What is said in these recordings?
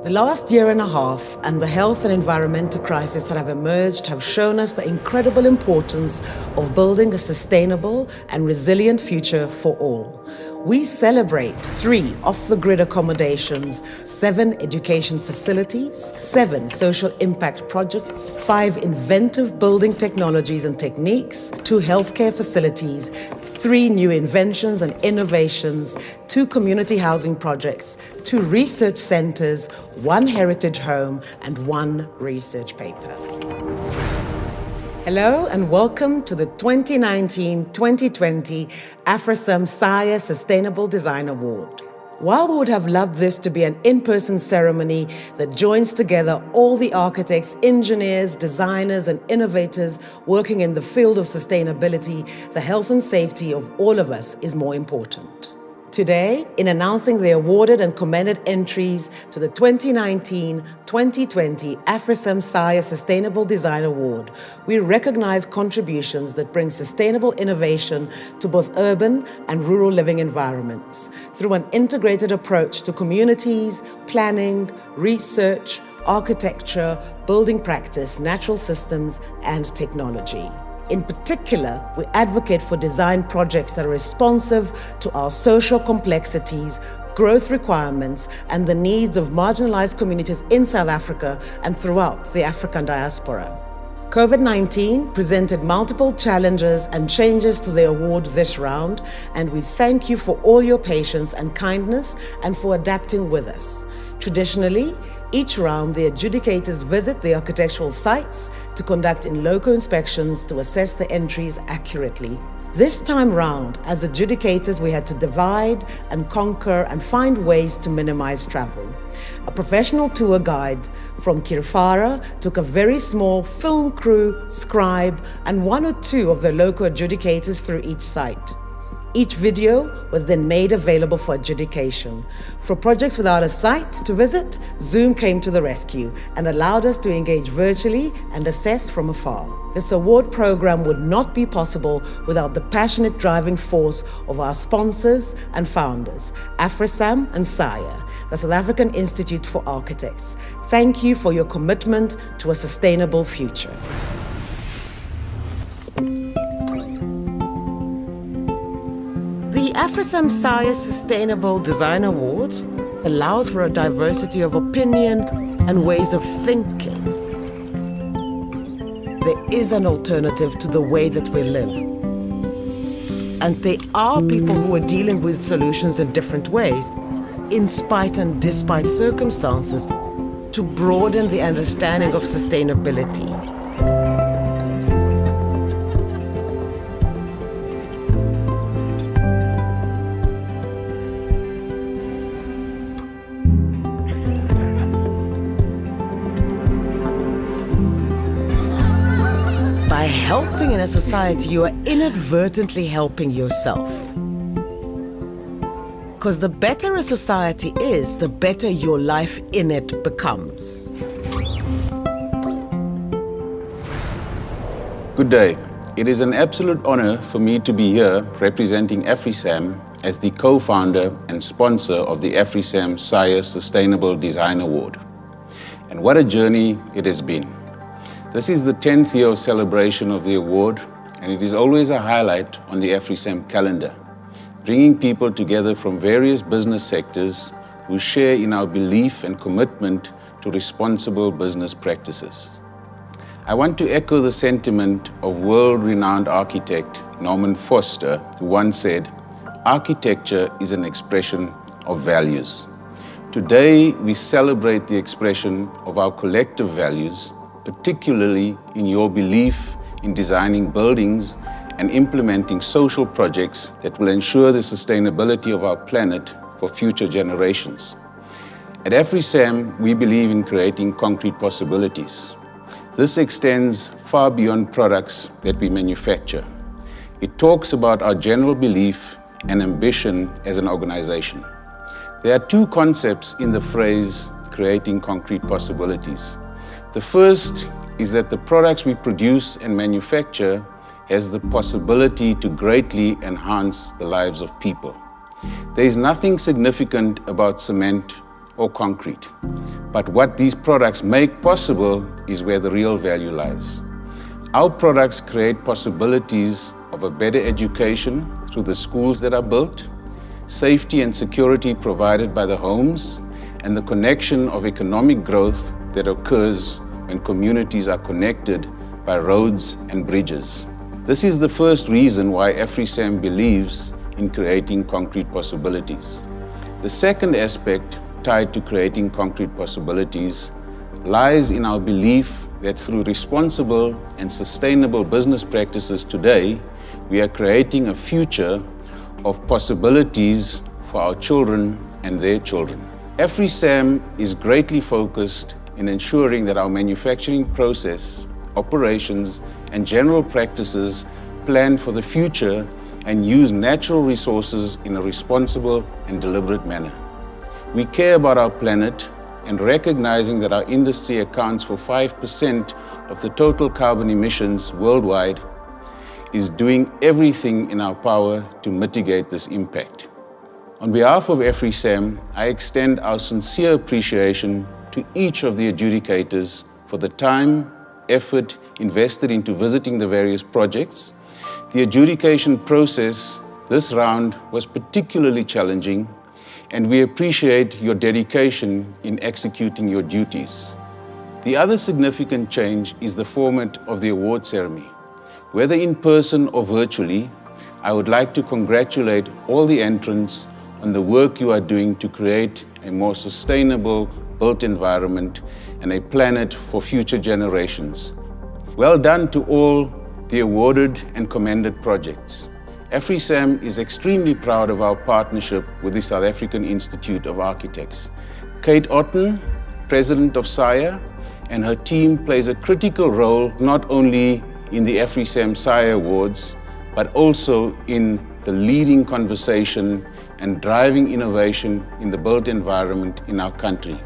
The last year and a half and the health and environmental crisis that have emerged have shown us the incredible importance of building a sustainable and resilient future for all. We celebrate 3 off-the-grid accommodations, 7 education facilities, 7 social impact projects, 5 inventive building technologies and techniques, 2 healthcare facilities, 3 new inventions and innovations, 2 community housing projects, 2 research centers, 1 heritage home, and 1 research paper. Hello and welcome to the 2019-2020 AfriSam-SAIA Sustainable Design Award. While we would have loved this to be an in-person ceremony that joins together all the architects, engineers, designers, and innovators working in the field of sustainability, the health and safety of all of us is more important. Today, in announcing the awarded and commended entries to the 2019-2020 AfriSam-SAIA Sustainable Design Award, we recognize contributions that bring sustainable innovation to both urban and rural living environments through an integrated approach to communities, planning, research, architecture, building practice, natural systems, and technology. In particular, we advocate for design projects that are responsive to our social complexities, growth requirements, and the needs of marginalized communities in South Africa and throughout the African diaspora. COVID-19 presented multiple challenges and changes to the award this round, and we thank you for all your patience and kindness and for adapting with us. Traditionally, each round, the adjudicators visit the architectural sites to conduct in-loco inspections to assess the entries accurately. This time round, as adjudicators, we had to divide and conquer and find ways to minimize travel. A professional tour guide from Kirfara took a very small film crew, scribe, and 1 or 2 of the local adjudicators through each site. Each video was then made available for adjudication. For projects without a site to visit, Zoom came to the rescue and allowed us to engage virtually and assess from afar. This award program would not be possible without the passionate driving force of our sponsors and founders, AfriSam-SAIA, the South African Institute for Architects. Thank you for your commitment to a sustainable future. The AfriSam-SAIA Sustainable Design Awards allows for a diversity of opinion and ways of thinking. There is an alternative to the way that we live. And there are people who are dealing with solutions in different ways, in spite and despite circumstances, to broaden the understanding of sustainability. By helping in a society, you are inadvertently helping yourself. Because the better a society is, the better your life in it becomes. Good day. It is an absolute honor for me to be here representing AfriSam as the co-founder and sponsor of the AfriSam-SAIA Sustainable Design Award. And what a journey it has been. This is the 10th year of celebration of the award, and it is always a highlight on the AfriSam calendar, bringing people together from various business sectors who share in our belief and commitment to responsible business practices. I want to echo the sentiment of world-renowned architect Norman Foster, who once said, "Architecture is an expression of values." Today, we celebrate the expression of our collective values, particularly in your belief in designing buildings and implementing social projects that will ensure the sustainability of our planet for future generations. At AfriSam, we believe in creating concrete possibilities. This extends far beyond products that we manufacture. It talks about our general belief and ambition as an organization. There are 2 concepts in the phrase creating concrete possibilities. The first is that the products we produce and manufacture has the possibility to greatly enhance the lives of people. There is nothing significant about cement or concrete. But what these products make possible is where the real value lies. Our products create possibilities of a better education through the schools that are built, safety and security provided by the homes, and the connection of economic growth that occurs when communities are connected by roads and bridges. This is the first reason why AfriSam believes in creating concrete possibilities. The second aspect tied to creating concrete possibilities lies in our belief that through responsible and sustainable business practices today, we are creating a future of possibilities for our children and their children. AfriSam is greatly focused in ensuring that our manufacturing process, operations, and general practices plan for the future and use natural resources in a responsible and deliberate manner. We care about our planet, and recognizing that our industry accounts for 5% of the total carbon emissions worldwide, is doing everything in our power to mitigate this impact. On behalf of AfriSam, I extend our sincere appreciation to each of the adjudicators for the time, effort invested into visiting the various projects. The adjudication process this round was particularly challenging, and we appreciate your dedication in executing your duties. The other significant change is the format of the award ceremony. Whether in person or virtually, I would like to congratulate all the entrants on the work you are doing to create a more sustainable built environment and a planet for future generations. Well done to all the awarded and commended projects. AfriSam is extremely proud of our partnership with the South African Institute of Architects. Kate Otten, President of SAIA, and her team plays a critical role not only in the AfriSam-SAIA Awards, but also in the leading conversation and driving innovation in the built environment in our country.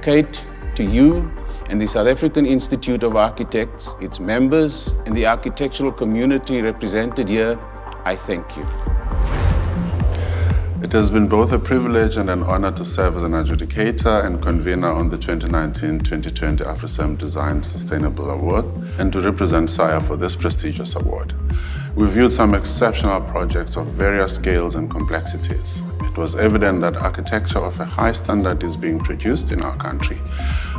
Kate, to you and the South African Institute of Architects, its members, and the architectural community represented here, I thank you. It has been both a privilege and an honor to serve as an adjudicator and convener on the 2019-2020 AfriSam Design Sustainable Award and to represent SAIA for this prestigious award. We viewed some exceptional projects of various scales and complexities. It was evident that architecture of a high standard is being produced in our country,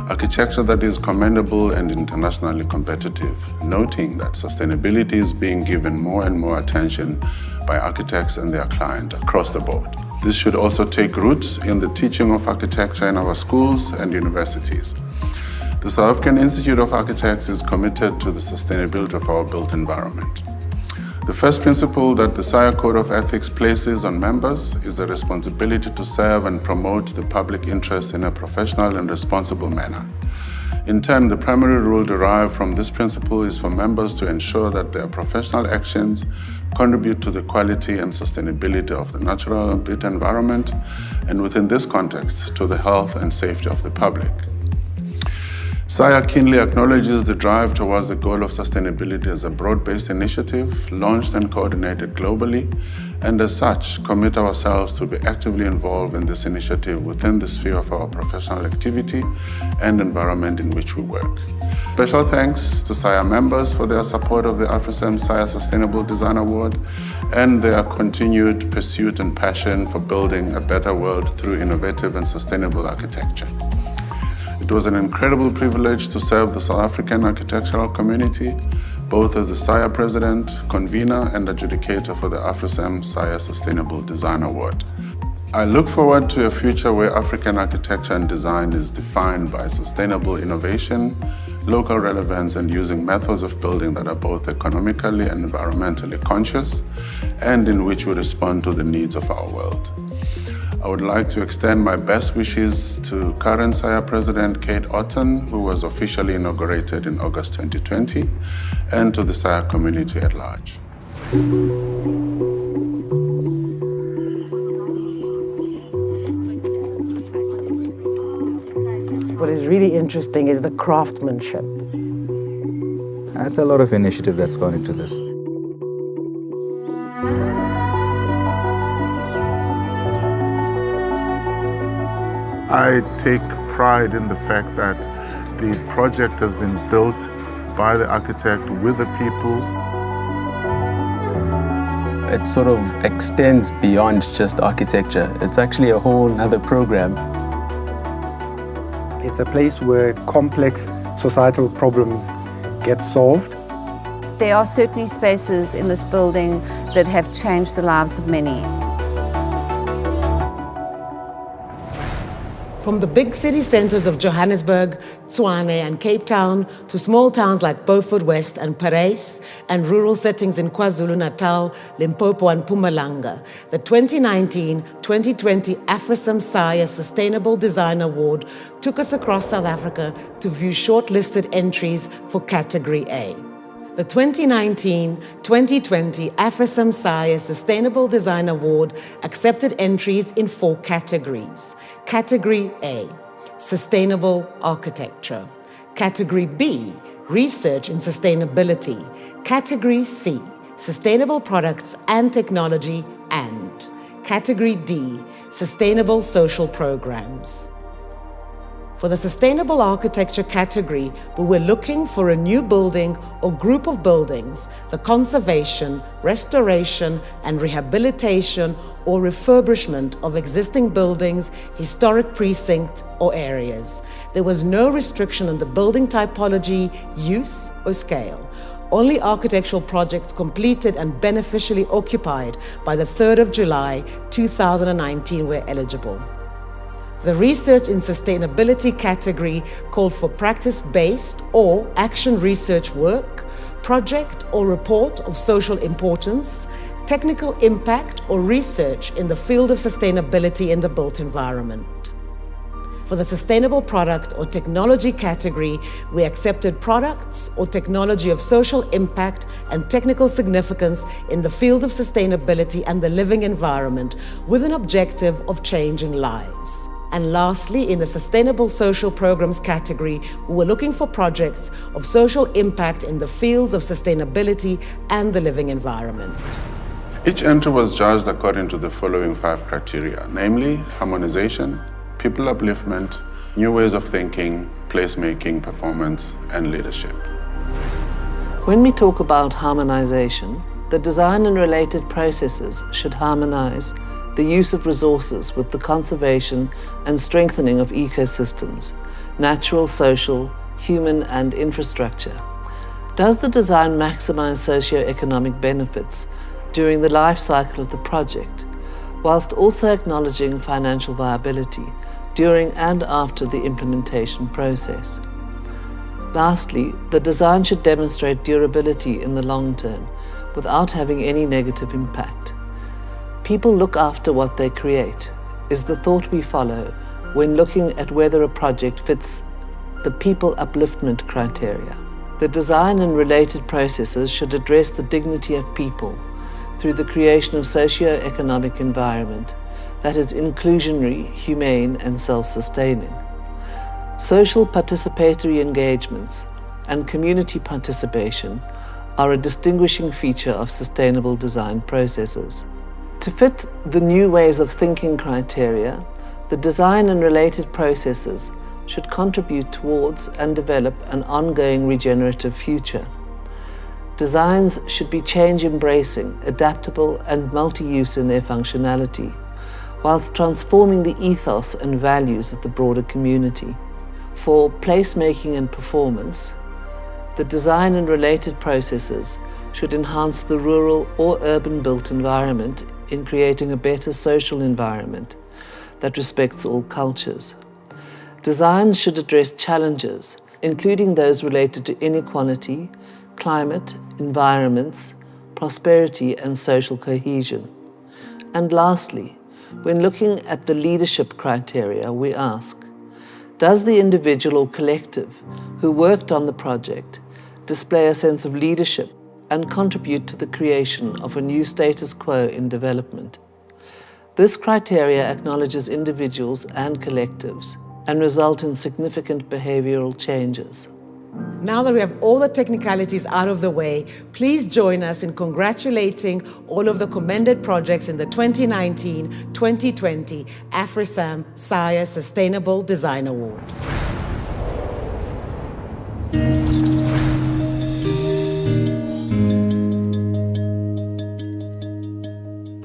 architecture that is commendable and internationally competitive, noting that sustainability is being given more and more attention by architects and their clients across the board. This should also take roots in the teaching of architecture in our schools and universities. The South African Institute of Architects is committed to the sustainability of our built environment. The first principle that the SAIA Code of Ethics places on members is the responsibility to serve and promote the public interest in a professional and responsible manner. In turn, the primary rule derived from this principle is for members to ensure that their professional actions contribute to the quality and sustainability of the natural and built environment, and within this context, to the health and safety of the public. SAIA keenly acknowledges the drive towards the goal of sustainability as a broad-based initiative launched and coordinated globally, and as such, commit ourselves to be actively involved in this initiative within the sphere of our professional activity and environment in which we work. Special thanks to SAIA members for their support of the AfriSam-SAIA Sustainable Design Award and their continued pursuit and passion for building a better world through innovative and sustainable architecture. It was an incredible privilege to serve the South African architectural community, both as the SAIA President, Convener, and Adjudicator for the AfriSam-SAIA Sustainable Design Award. I look forward to a future where African architecture and design is defined by sustainable innovation, local relevance, and using methods of building that are both economically and environmentally conscious, and in which we respond to the needs of our world. I would like to extend my best wishes to current SAIA President Kate Otten, who was officially inaugurated in August 2020, and to the SAIA community at large. What is really interesting is the craftsmanship. That's a lot of initiative that's gone into this. I take pride in the fact that the project has been built by the architect with the people. It sort of extends beyond just architecture. It's actually a whole other program. It's a place where complex societal problems get solved. There are certainly spaces in this building that have changed the lives of many. From the big city centres of Johannesburg, Tshwane and Cape Town to small towns like Beaufort West and Parys and rural settings in KwaZulu-Natal, Limpopo and Mpumalanga, the 2019-2020 AfriSam-SAIA Sustainable Design Award took us across South Africa to view shortlisted entries for Category A. The 2019-2020 AfriSam-SAIA Sustainable Design Award accepted entries in 4 categories. Category A, Sustainable Architecture. Category B, Research in Sustainability. Category C, Sustainable Products and Technology, and Category D, Sustainable Social Programs. For the Sustainable Architecture category, we were looking for a new building or group of buildings, the conservation, restoration and rehabilitation or refurbishment of existing buildings, historic precinct or areas. There was no restriction on the building typology, use or scale. Only architectural projects completed and beneficially occupied by the 3rd of July 2019 were eligible. The Research in Sustainability category called for practice-based or action research work, project or report of social importance, technical impact or research in the field of sustainability in the built environment. For the Sustainable Product or Technology category, we accepted products or technology of social impact and technical significance in the field of sustainability and the living environment with an objective of changing lives. And lastly, in the Sustainable Social Programs category, we were looking for projects of social impact in the fields of sustainability and the living environment. Each entry was judged according to the following 5 criteria, namely harmonization, people upliftment, new ways of thinking, placemaking, performance, and leadership. When we talk about harmonization, the design and related processes should harmonize the use of resources with the conservation and strengthening of ecosystems, natural, social, human, and infrastructure. Does the design maximize socio-economic benefits during the life cycle of the project, whilst also acknowledging financial viability during and after the implementation process? Lastly, the design should demonstrate durability in the long term without having any negative impact. People look after what they create is the thought we follow when looking at whether a project fits the people upliftment criteria. The design and related processes should address the dignity of people through the creation of socio-economic environment that is inclusionary, humane, and self-sustaining. Social participatory engagements and community participation are a distinguishing feature of sustainable design processes. To fit the new ways of thinking criteria, the design and related processes should contribute towards and develop an ongoing regenerative future. Designs should be change-embracing, adaptable, and multi-use in their functionality, whilst transforming the ethos and values of the broader community. For placemaking and performance, the design and related processes should enhance the rural or urban built environment in creating a better social environment that respects all cultures. Design should address challenges, including those related to inequality, climate, environments, prosperity, and social cohesion. And lastly, when looking at the leadership criteria, we ask, does the individual or collective who worked on the project display a sense of leadership and contribute to the creation of a new status quo in development? This criteria acknowledges individuals and collectives and result in significant behavioral changes. Now that we have all the technicalities out of the way, please join us in congratulating all of the commended projects in the 2019-2020 AfriSam-SAIA Sustainable Design Award.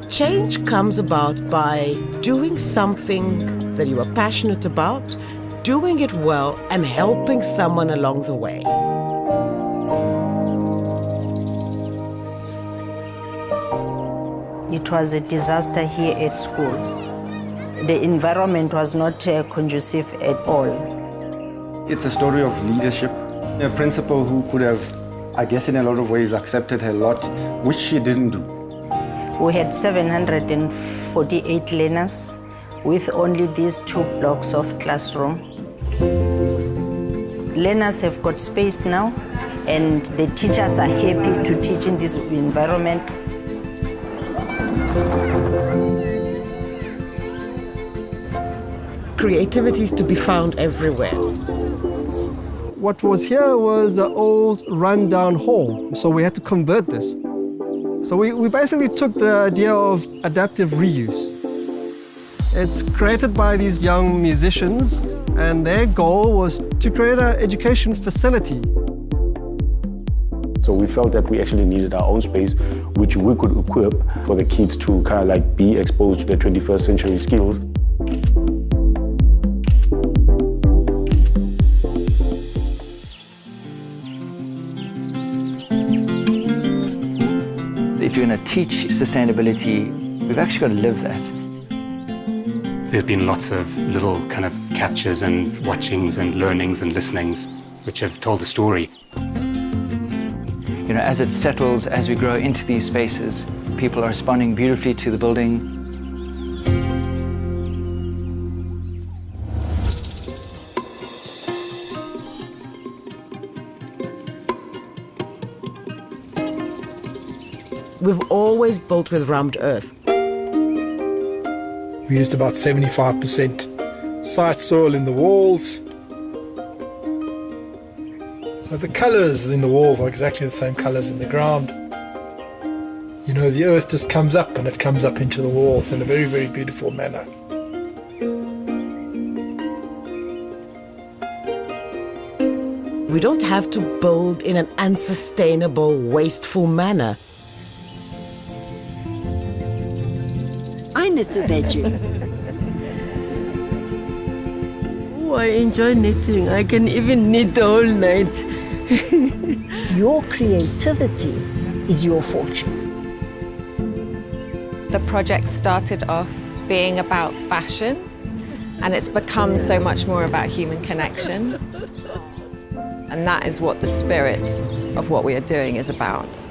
Change comes about by doing something that you are passionate about, doing it well, and helping someone along the way. It was a disaster here at school. The environment was not conducive at all. It's a story of leadership. A principal who could have, I guess in a lot of ways, accepted her lot, which she didn't do. We had 748 learners with only these 2 blocks of classroom. Learners have got space now, and the teachers are happy to teach in this environment. Creativity is to be found everywhere. What was here was an old run-down hall, so we had to convert this. So we basically took the idea of adaptive reuse. It's created by these young musicians, and their goal was to create an education facility. So we felt that we actually needed our own space, which we could equip for the kids to kind of like be exposed to the 21st century skills. If you're going to teach sustainability, we've actually got to live that. There's been lots of little kind of captures and watchings and learnings and listenings which have told the story. You know, as it settles, as we grow into these spaces, people are responding beautifully to the building. We've always built with rammed earth. We used about 75% site soil in the walls. So the colours in the walls are exactly the same colours in the ground. You know, the earth just comes up and it comes up into the walls in a very, very beautiful manner. We don't have to build in an unsustainable, wasteful manner. I knit a bedroom. Oh, I enjoy knitting. I can even knit the whole night. Your creativity is your fortune. The project started off being about fashion, and it's become so much more about human connection. And that is what the spirit of what we are doing is about.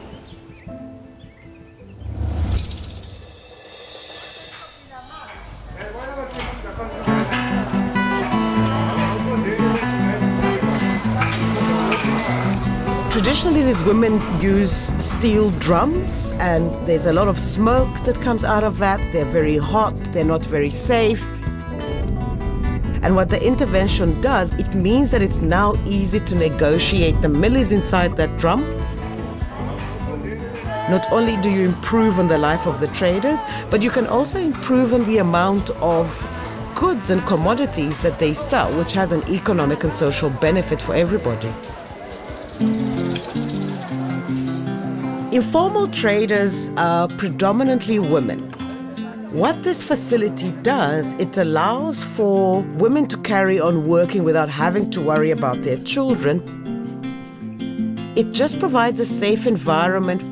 Traditionally, these women use steel drums, and there's a lot of smoke that comes out of that. They're very hot, they're not very safe. And what the intervention does, it means that it's now easy to negotiate the millers inside that drum. Not only do you improve on the life of the traders, but you can also improve on the amount of goods and commodities that they sell, which has an economic and social benefit for everybody. Informal traders are predominantly women. What this facility does, it allows for women to carry on working without having to worry about their children. It just provides a safe environment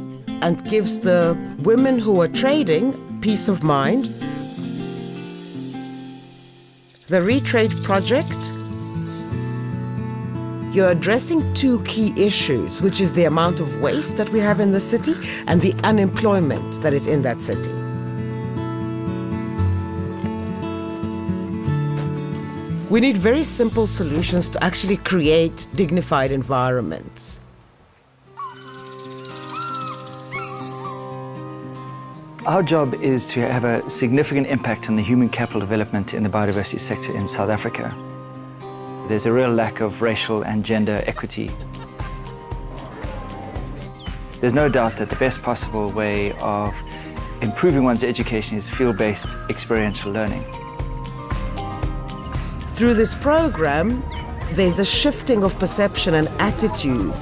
and gives the women who are trading peace of mind. The Retrade project, you're addressing 2 key issues, which is the amount of waste that we have in the city and the unemployment that is in that city. We need very simple solutions to actually create dignified environments. Our job is to have a significant impact on the human capital development in the biodiversity sector in South Africa. There's a real lack of racial and gender equity. There's no doubt that the best possible way of improving one's education is field-based experiential learning. Through this program, there's a shifting of perception and attitude.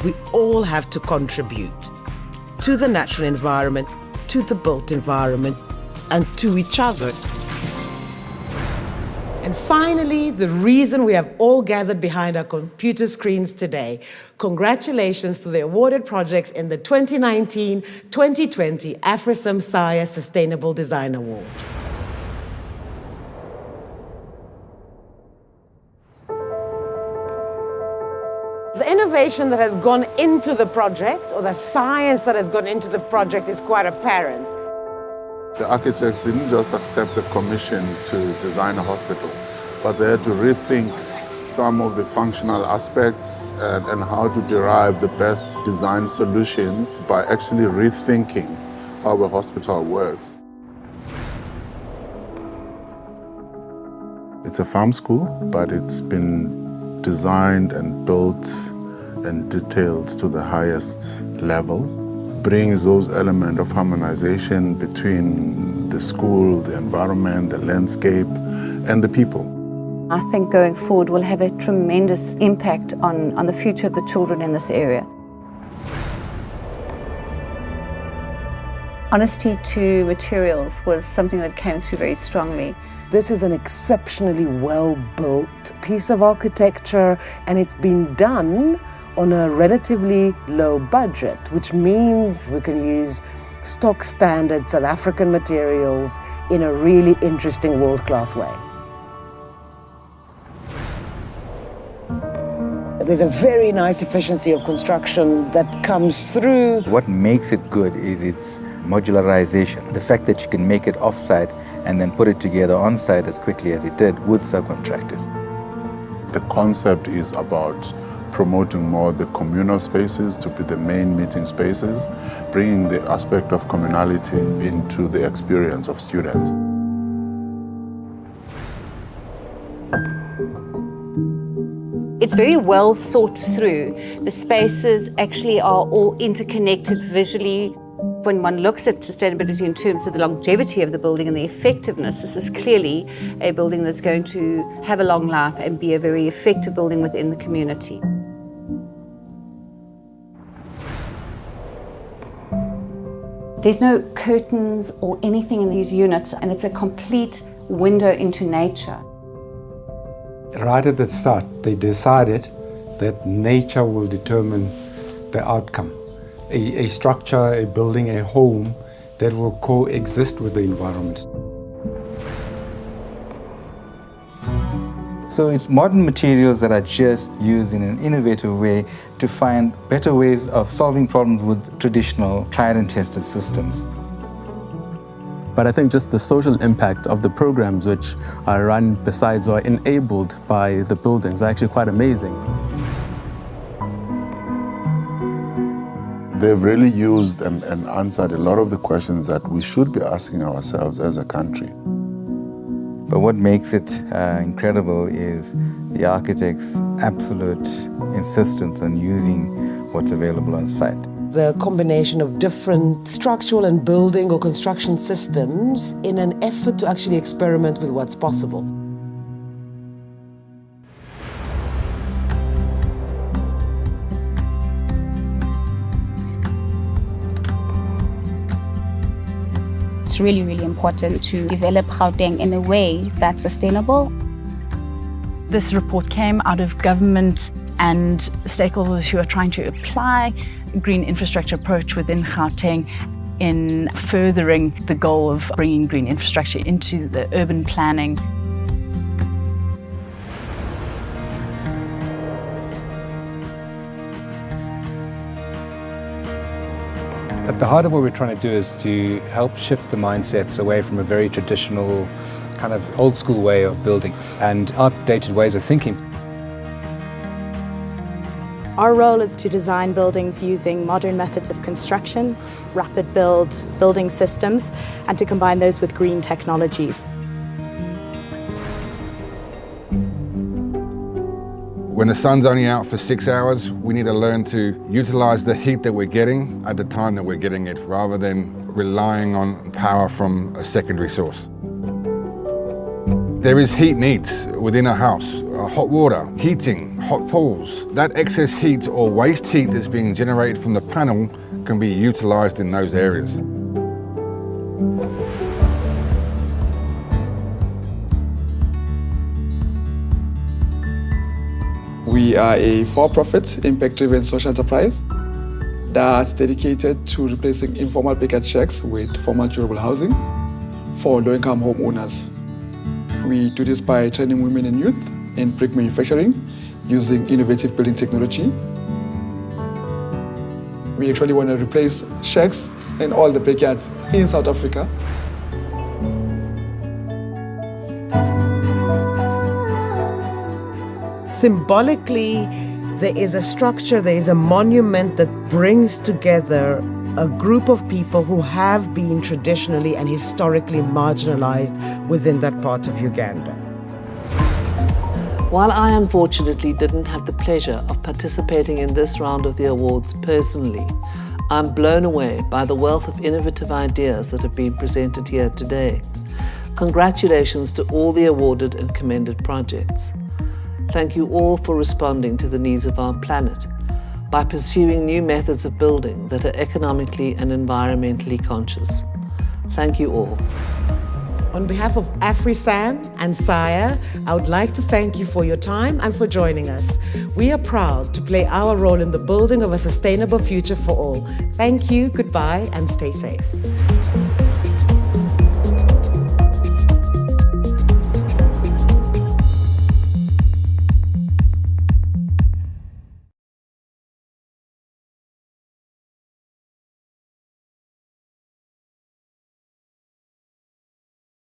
We all have to contribute to the natural environment, to the built environment, and to each other. And finally, the reason we have all gathered behind our computer screens today. Congratulations to the awarded projects in the 2019-2020 AfriSam-SAIA Sustainable Design Award. The innovation that has gone into the project, or the science that has gone into the project, is quite apparent. The architects didn't just accept a commission to design a hospital, but they had to rethink some of the functional aspects and how to derive the best design solutions by actually rethinking how a hospital works. It's a farm school, but it's been designed and built and detailed to the highest level. Brings those elements of harmonization between the school, the environment, the landscape, and the people. I think going forward will have a tremendous impact on the future of the children in this area. Honesty to materials was something that came through very strongly. This is an exceptionally well-built piece of architecture, and it's been done on a relatively low budget, which means we can use stock standard South African materials in a really interesting world-class way. There's a very nice efficiency of construction that comes through. What makes it good is its modularization. The fact that you can make it off-site and then put it together on-site as quickly as it did with subcontractors. The concept is about promoting more the communal spaces to be the main meeting spaces, bringing the aspect of communality into the experience of students. It's very well thought through. The spaces actually are all interconnected visually. When one looks at sustainability in terms of the longevity of the building and the effectiveness, this is clearly a building that's going to have a long life and be a very effective building within the community. There's no curtains or anything in these units, and it's a complete window into nature. Right at the start, they decided that nature will determine the outcome. A structure, a building, a home that will coexist with the environment. So it's modern materials that are just used in an innovative way to find better ways of solving problems with traditional tried and tested systems. But I think just the social impact of the programs which are run besides or enabled by the buildings are actually quite amazing. They've really used and answered a lot of the questions that we should be asking ourselves as a country. But what makes it incredible is the architect's absolute insistence on using what's available on site. The combination of different structural and building or construction systems in an effort to actually experiment with what's possible. It's really, really important to develop Gauteng in a way that's sustainable. This report came out of government and stakeholders who are trying to apply a green infrastructure approach within Gauteng in furthering the goal of bringing green infrastructure into the urban planning. At the heart of what we're trying to do is to help shift the mindsets away from a very traditional, kind of old school way of building and outdated ways of thinking. Our role is to design buildings using modern methods of construction, rapid build building systems, and to combine those with green technologies. When the sun's only out for 6 hours, we need to learn to utilize the heat that we're getting at the time that we're getting it, rather than relying on power from a secondary source. There is heat needs within a house, hot water, heating, hot pools. That excess heat or waste heat that's being generated from the panel can be utilized in those areas. We are a for-profit, impact-driven social enterprise that's dedicated to replacing informal picket checks with formal durable housing for low-income homeowners. We do this by training women and youth in brick manufacturing using innovative building technology. We actually want to replace shacks in all the backyards in South Africa. Symbolically, there is a structure, there is a monument that brings together a group of people who have been traditionally and historically marginalized within that part of Uganda. While I unfortunately didn't have the pleasure of participating in this round of the awards personally, I'm blown away by the wealth of innovative ideas that have been presented here today. Congratulations to all the awarded and commended projects. Thank you all for responding to the needs of our planet by pursuing new methods of building that are economically and environmentally conscious. Thank you all. On behalf of AfriSam-SAIA, I would like to thank you for your time and for joining us. We are proud to play our role in the building of a sustainable future for all. Thank you, goodbye, and stay safe.